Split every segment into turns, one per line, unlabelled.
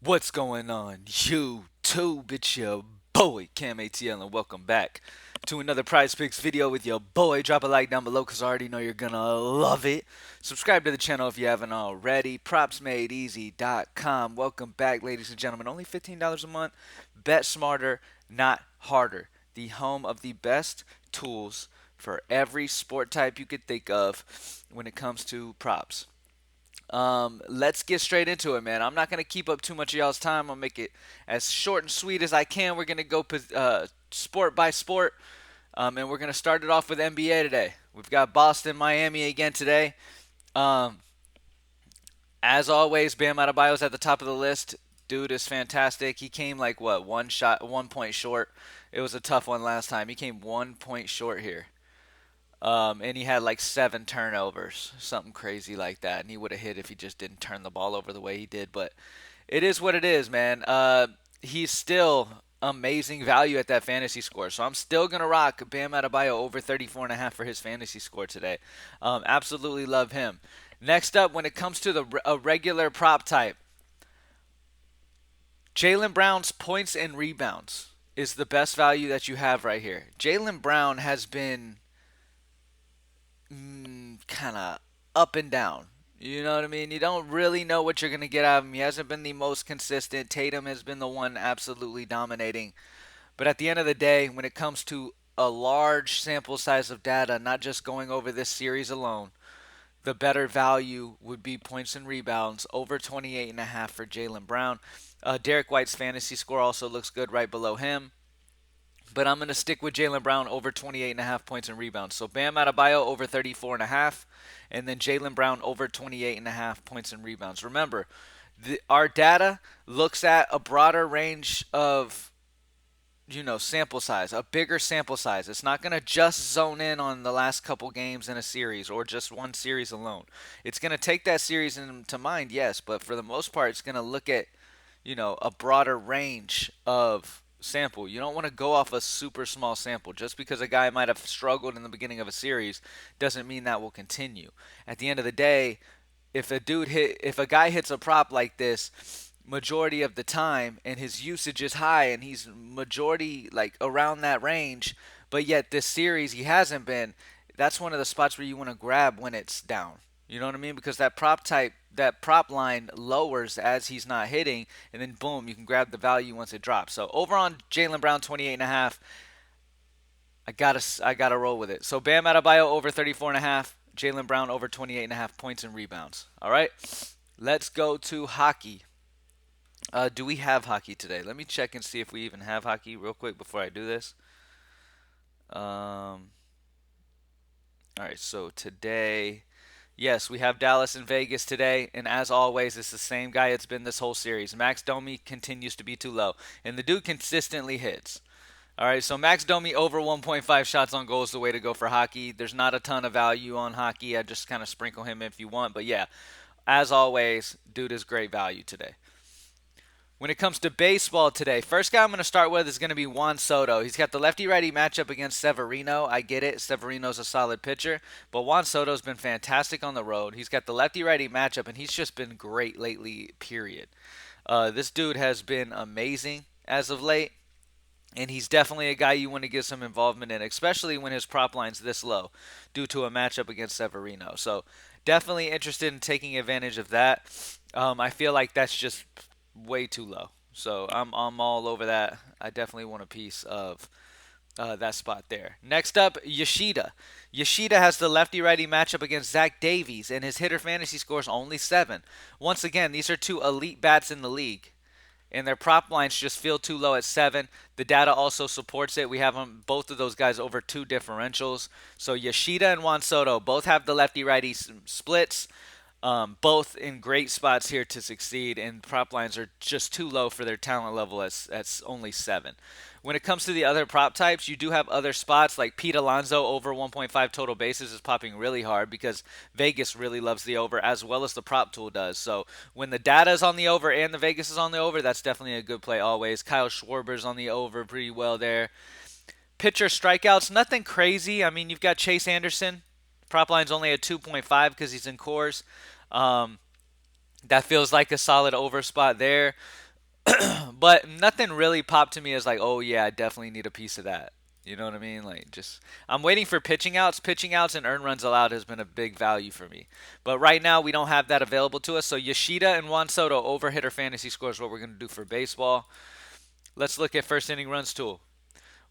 What's going on, YouTube? It's your boy, Cam ATL, and welcome back to another Prizepicks video with your boy. Drop a like down below because I already know you're gonna love it. Subscribe to the channel if you haven't already. PropsMadeEasy.com. Welcome back, ladies and gentlemen. Only $15 a month. Bet smarter, not harder. The home of the best tools for every sport type you could think of when it comes to props. Let's get straight into it, man. I'm not gonna keep up too much of y'all's time. I'll make it as short and sweet as I can. We're gonna go sport by sport, and we're gonna start it off with NBA today. We've got Boston, Miami again today. Um, as always, Bam Adebayo's at the top of the list. Dude is fantastic. He came like what, 1 point short. It was a tough one last time. He came 1 point short here. And he had like 7 turnovers, something crazy like that. And he would have hit if he just didn't turn the ball over the way he did. But it is what it is, man. He's still amazing value at that fantasy score. So I'm still going to rock Bam Adebayo over 34.5 for his fantasy score today. Absolutely love him. Next up, when it comes to a regular prop type, Jaylen Brown's points and rebounds is the best value that you have right here. Jaylen Brown has been kind of up and down. You know what I mean? You don't really know what you're going to get out of him. He hasn't been the most consistent. Tatum has been the one absolutely dominating. But at the end of the day, when it comes to a large sample size of data, not just going over this series alone, the better value would be points and rebounds over 28.5 for Jaylen Brown. Derek White's fantasy score also looks good right below him. But I'm going to stick with Jaylen Brown over 28.5 points and rebounds. So Bam Adebayo over 34.5, and then Jaylen Brown over 28.5 points and rebounds. Remember, our data looks at a broader range of sample size, a bigger sample size. It's not going to just zone in on the last couple games in a series or just one series alone. It's going to take that series into mind, yes, but for the most part, it's going to look at a broader range of sample. You don't want to go off a super small sample. Just because a guy might have struggled in the beginning of a series doesn't mean that will continue. At the end of the day, if a guy hits a prop like this majority of the time and his usage is high and he's majority like around that range, but yet this series he hasn't been, that's one of the spots where you want to grab when it's down. You know what I mean? Because that prop line lowers as he's not hitting, and then boom, you can grab the value once it drops. So over on Jaylen Brown 28.5, I gotta roll with it. So Bam Adebayo over 34.5, Jaylen Brown over 28.5 points and rebounds. All right, let's go to hockey. Do we have hockey today? Let me check and see if we even have hockey real quick before I do this. All right, so today, yes, we have Dallas and Vegas today, and as always, it's the same guy it's been this whole series. Max Domi continues to be too low, and the dude consistently hits. All right, so Max Domi over 1.5 shots on goal is the way to go for hockey. There's not a ton of value on hockey. I just kind of sprinkle him if you want, but yeah, as always, dude is great value today. When it comes to baseball today, first guy I'm going to start with is going to be Juan Soto. He's got the lefty-righty matchup against Severino. I get it. Severino's a solid pitcher, but Juan Soto's been fantastic on the road. He's got the lefty-righty matchup, and he's just been great lately, period. This dude has been amazing as of late, and he's definitely a guy you want to get some involvement in, especially when his prop line's this low due to a matchup against Severino. So definitely interested in taking advantage of that. I feel like that's just way too low. So I'm all over that. I definitely want a piece of that spot there. Next up, Yoshida. Yoshida has the lefty-righty matchup against Zach Davies, and his hitter fantasy score is only 7. Once again, these are two elite bats in the league, and their prop lines just feel too low at 7. The data also supports it. We have them, both of those guys over 2 differentials. So Yoshida and Juan Soto both have the lefty-righty splits. Both in great spots here to succeed, and prop lines are just too low for their talent level at only 7. When it comes to the other prop types, you do have other spots like Pete Alonso over 1.5 total bases is popping really hard because Vegas really loves the over as well as the prop tool does. So when the data is on the over and the Vegas is on the over, that's definitely a good play always. Kyle Schwarber's on the over pretty well there. Pitcher strikeouts, nothing crazy. I mean, you've got Chase Anderson. Prop line's only at 2.5 because he's in cores. Um, that feels like a solid over spot there. But nothing really popped to me as like, oh yeah, I definitely need a piece of that. You know what I mean? Like just I'm waiting for pitching outs. Pitching outs and earned runs allowed has been a big value for me. But right now we don't have that available to us. So Yoshida and Juan Soto over hitter fantasy score is what we're gonna do for baseball. Let's look at first inning runs tool.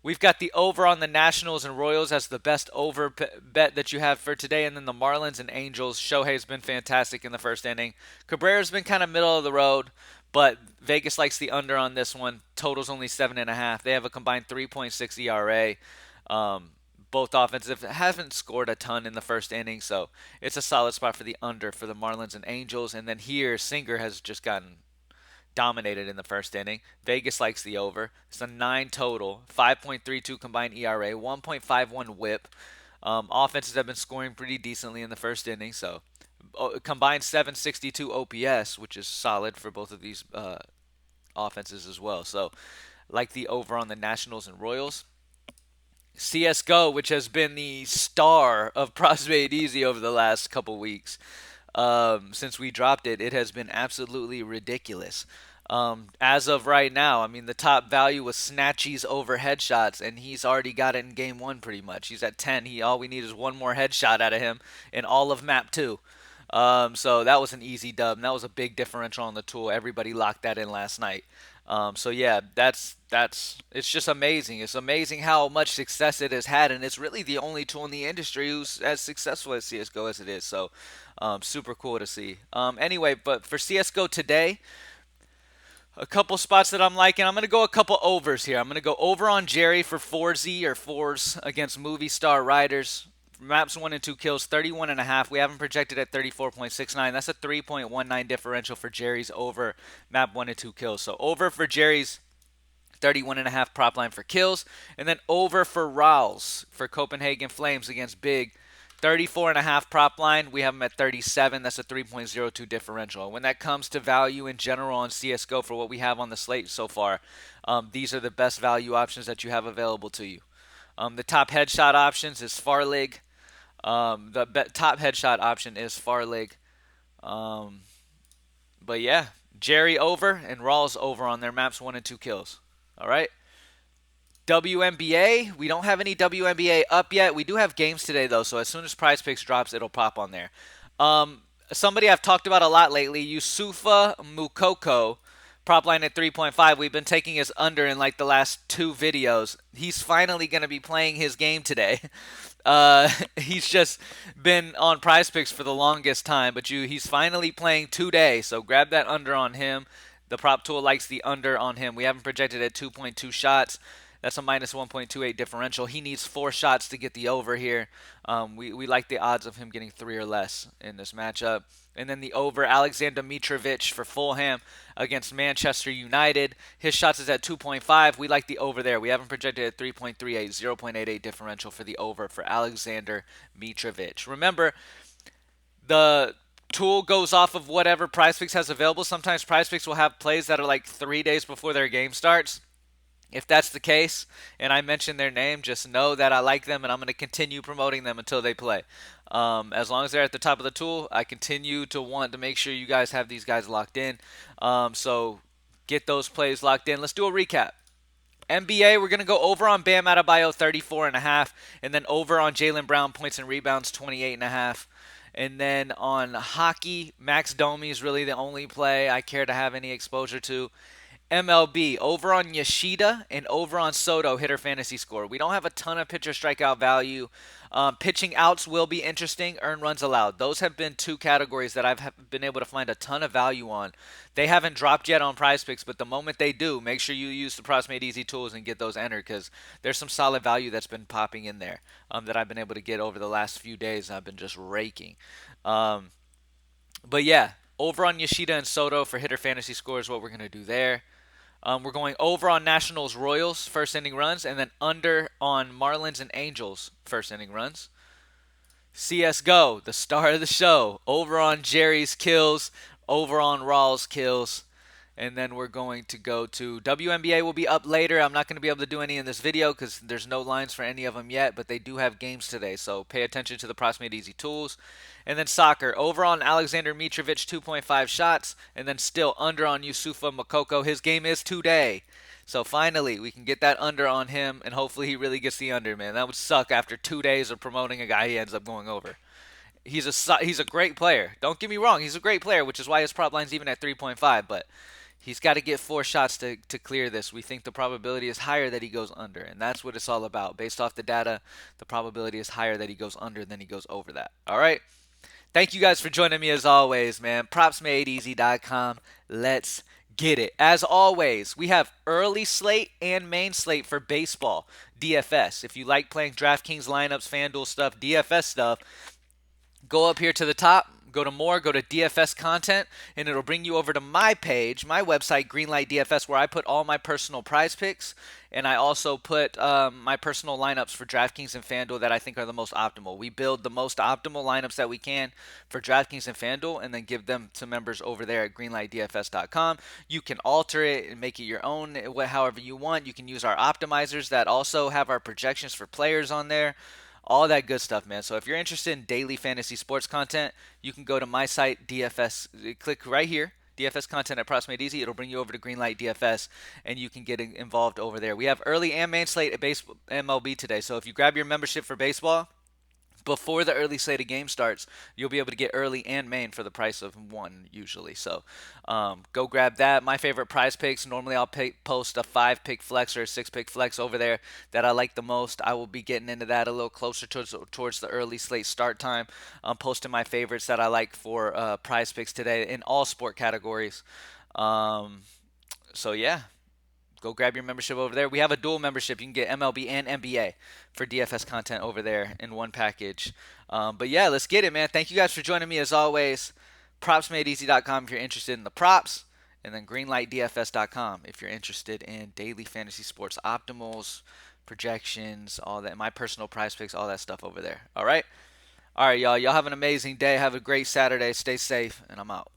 We've got the over on the Nationals and Royals as the best over bet that you have for today, and then the Marlins and Angels. Shohei's been fantastic in the first inning. Cabrera's been kind of middle of the road, but Vegas likes the under on this one. Total's only 7.5. They have a combined 3.6 ERA. Um, both offensive haven't scored a ton in the first inning, so it's a solid spot for the under for the Marlins and Angels. And then here, Singer has just gotten dominated in the first inning. Vegas likes the over. It's a 9 total, 5.32 combined ERA, 1.51 whip. Offenses have been scoring pretty decently in the first inning, so combined 762 OPS, which is solid for both of these offenses as well. So, like the over on the Nationals and Royals. Csgo, which has been the star of Props Made Easy over the last couple weeks, since we dropped it, it has been absolutely ridiculous. As of right now, I mean, the top value was Snatchy's over headshots, and he's already got it in game one pretty much. He's at 10. All we need is one more headshot out of him in all of map two. So that was an easy dub. And that was a big differential on the tool. Everybody locked that in last night. So yeah, that's it's just amazing. It's amazing how much success it has had, and it's really the only tool in the industry who's as successful at CS:GO as it is. So super cool to see. Anyway, but for CS:GO today, a couple spots that I'm liking. I'm going to go a couple overs here. I'm going to go over on Jerry for 4Z or 4s against Movie Star Riders. Maps 1 and 2 kills, 31.5. We haven't projected at 34.69. That's a 3.19 differential for Jerry's over map 1 and 2 kills. So over for Jerry's 31.5 prop line for kills. And then over for Raul's for Copenhagen Flames against Big. 34.5 prop line. We have them at 37. That's a 3.02 differential. When that comes to value in general on CSGO for what we have on the slate so far, these are the best value options that you have available to you. The top headshot options is Farlig. Top headshot option is Farlig. Um, but yeah, Jerry over and Rawls over on their maps 1 and 2 kills. All right. WNBA, we don't have any WNBA up yet. We do have games today though, so as soon as Prizepicks drops, it'll pop on there. Somebody I've talked about a lot lately, Yusufa Mukoko, prop line at 3.5. We've been taking his under in like the last 2 videos. He's finally going to be playing his game today. He's just been on Prizepicks for the longest time, but he's finally playing today, so grab that under on him. The prop tool likes the under on him. We haven't projected at 2.2 shots. That's a minus 1.28 differential. He needs 4 shots to get the over here. We like the odds of him getting 3 or less in this matchup. And then the over, Alexander Mitrovic for Fulham against Manchester United. His shots is at 2.5. We like the over there. We haven't projected at 3.38, 0.88 differential for the over for Alexander Mitrovic. Remember, the tool goes off of whatever Prizepicks has available. Sometimes Prizepicks will have plays that are like 3 days before their game starts. If that's the case, and I mention their name, just know that I like them and I'm going to continue promoting them until they play. As long as they're at the top of the tool, I continue to want to make sure you guys have these guys locked in. So get those plays locked in. Let's do a recap. NBA, we're going to go over on Bam Adebayo, 34.5, and then over on Jaylen Brown, points and rebounds, 28.5. And then on hockey, Max Domi is really the only play I care to have any exposure to. MLB, over on Yoshida and over on Soto, hitter fantasy score. We don't have a ton of pitcher strikeout value. Pitching outs will be interesting. Earned runs allowed. Those have been 2 categories that I've been able to find a ton of value on. They haven't dropped yet on Prizepicks, but the moment they do, make sure you use the Props Made Easy tools and get those entered because there's some solid value that's been popping in there that I've been able to get over the last few days. I've been just raking. But yeah, over on Yoshida and Soto for hitter fantasy score is what we're going to do there. We're going over on Nationals Royals first inning runs, and then under on Marlins and Angels first inning runs. CSGO, the star of the show, over on Jerry's kills, over on Rawls kills, And then we're going to go to WNBA will be up later. I'm not going to be able to do any in this video because there's no lines for any of them yet, but they do have games today. So pay attention to the Props Made Easy tools. And then soccer. Over on Alexander Mitrovic, 2.5 shots. And then still under on Yusufa Makoko. His game is today. So finally, we can get that under on him, and hopefully he really gets the under, man. That would suck after 2 days of promoting a guy he ends up going over. He's a great player. Don't get me wrong, he's a great player, which is why his prop line's even at 3.5. But he's got to get 4 shots to clear this. We think the probability is higher that he goes under, and that's what it's all about. Based off the data, the probability is higher that he goes under than he goes over that. All right. Thank you guys for joining me as always, man. PropsMadeEasy.com. Let's get it. As always, we have early slate and main slate for baseball, DFS. If you like playing DraftKings lineups, FanDuel stuff, DFS stuff, go up here to the top, go to more, go to DFS content, and it'll bring you over to my page, my website, Greenlight DFS, where I put all my personal prize picks, and I also put my personal lineups for DraftKings and FanDuel that I think are the most optimal. We build the most optimal lineups that we can for DraftKings and FanDuel, and then give them to members over there at greenlightdfs.com. You can alter it and make it your own, however you want. You can use our optimizers that also have our projections for players on there, all that good stuff, man. So if you're interested in daily fantasy sports content, you can go to my site, DFS. Click right here, DFS content at Props Made Easy. It'll bring you over to Greenlight DFS, and you can get involved over there. We have early and main slate at baseball MLB today. So if you grab your membership for baseball before the early slate of game starts, you'll be able to get early and main for the price of one usually. So go grab that. My favorite prize picks, normally I'll post a 5-pick flex or a 6-pick flex over there that I like the most. I will be getting into that a little closer towards the early slate start time. I'm posting my favorites that I like for prize picks today in all sport categories. So yeah, go grab your membership over there. We have a dual membership. You can get MLB and NBA for DFS content over there in one package. But yeah, let's get it, man. Thank you guys for joining me as always. PropsMadeEasy.com if you're interested in the props, and then GreenlightDFS.com if you're interested in daily fantasy sports optimals, projections, all that, my personal prize picks, all that stuff over there. All right? All right, y'all. Y'all have an amazing day. Have a great Saturday. Stay safe, and I'm out.